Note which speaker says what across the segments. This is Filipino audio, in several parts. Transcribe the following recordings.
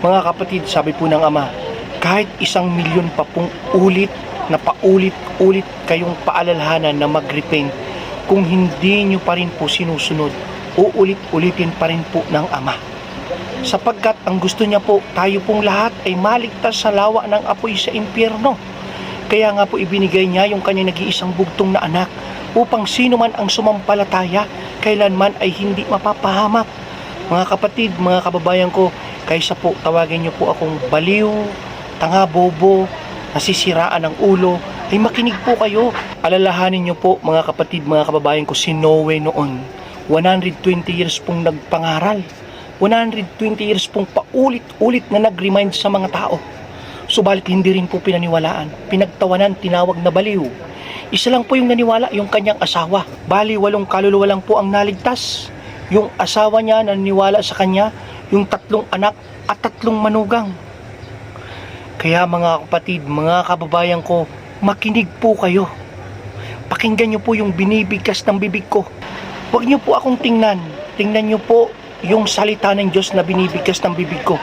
Speaker 1: Mga kapatid, sabi po ng Ama, kahit 1,000,000 pa pong ulit na paulit-ulit kayong paalalahanan na mag-repent, kung hindi nyo pa rin po sinusunod, uulit-ulitin pa rin po ng Ama. Sapagkat ang gusto niya po, tayo pong lahat ay maligtas sa lawa ng apoy sa impyerno. Kaya nga po ibinigay niya yung kanyang nag-iisang bugtong na anak upang sino man ang sumampalataya, kailanman ay hindi mapapahamak. Mga kapatid, mga kababayan ko, kaysa po tawagin niyo po akong baliw, tanga, bobo, nasisiraan ng ulo, ay makinig po kayo. Alalahanin niyo po mga kapatid, mga kababayan ko, si Noe noon, 120 years pong nagpangaral. 120 years pong paulit-ulit na nag-remind sa mga tao. Subalit hindi rin po pinaniwalaan, pinagtawanan, tinawag na baliw. Isa lang po yung naniwala, yung kanyang asawa. Bali, 8 kaluluwa lang po ang naligtas. Yung asawa niya naniwala sa kanya, yung 3 anak at 3 manugang. Kaya mga kapatid, mga kababayan ko, makinig po kayo. Pakinggan niyo po yung binibigkas ng bibig ko. Huwag niyo po akong tingnan. Tingnan niyo po yung salita ng Diyos na binibigkas ng bibig ko.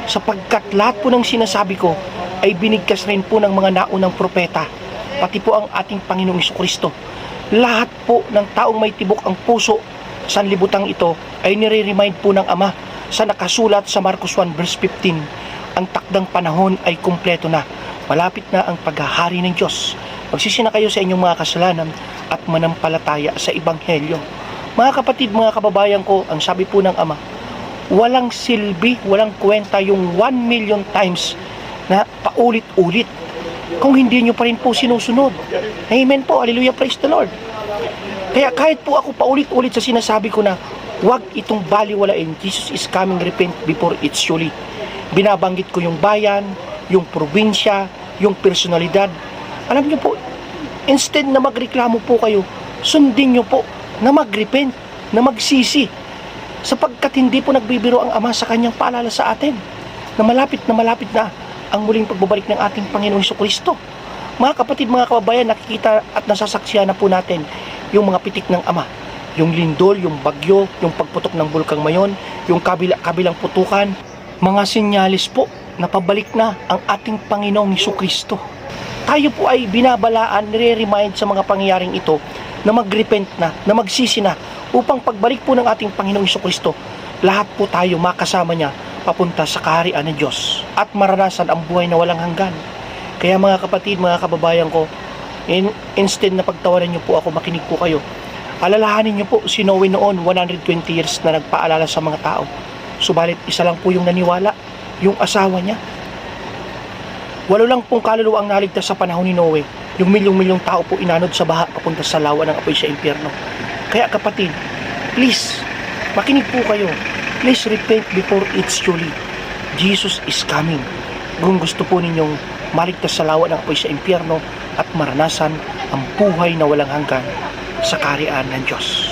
Speaker 1: Sapagkat lahat po ng sinasabi ko ay binigkas rin po ng mga naunang propeta, pati po ang ating Panginoong Jesucristo. Lahat po ng taong may tibok ang puso sa sanlibutang ito ay nire-remind po ng Ama sa nakasulat sa Marcos 1 verse 15. Ang takdang panahon ay kumpleto na. Malapit na ang paghahari ng Diyos. Magsisi na kayo sa inyong mga kasalanan at manampalataya sa Ebanghelyo. Mga kapatid, mga kababayan ko, ang sabi po ng Ama, walang silbi, walang kwenta yung 1,000,000 times na paulit-ulit kung hindi nyo pa rin po sinusunod. Amen po, hallelujah, praise the Lord. Kaya kahit po ako paulit-ulit sa sinasabi ko na huwag itong baliwalain, Jesus is coming, repent before it's too late. Binabanggit ko yung bayan, yung probinsya, yung personalidad. Alam nyo po, instead na magreklamo po kayo, sundin nyo po na mag-repent, na magsisi, sapagkat hindi po nagbibiro ang Ama sa kanyang paalala sa atin na malapit na ang muling pagbabalik ng ating Panginoong Jesucristo. Mga kapatid, mga kababayan, nakikita at nasasaksihan na po natin yung mga pitik ng Ama, yung lindol, yung bagyo, yung pagputok ng bulkang Mayon, yung kabilang putukan, mga sinyalis po na pabalik na ang ating Panginoong Jesucristo. Tayo po ay binabalaan, nire-remind sa mga pangyayaring ito na mag-repent na magsisi na, upang pagbalik po ng ating Panginoong Jesucristo, lahat po tayo makasama niya papunta sa kaharian ng Diyos at maranasan ang buhay na walang hanggan. Kaya mga kapatid, mga kababayan ko, instead na pagtawanan niyo po ako, makinig po kayo. Alalahanin niyo po si Noe noon, 120 years na nagpaalala sa mga tao. Subalit isa lang po yung naniwala, yung asawa niya. 8 lang pong kaluluwa ang naligtas sa panahon ni Noe. Yung milyong-milyong tao po inanod sa baha papunta sa lawa ng apoy sa impyerno. Kaya kapatid, please, makinig po kayo. Please repent before it's too late. Jesus is coming. Kung gusto po ninyong maligtas sa lawa ng apoy sa impyerno at maranasan ang buhay na walang hanggan sa kaharian ng Diyos.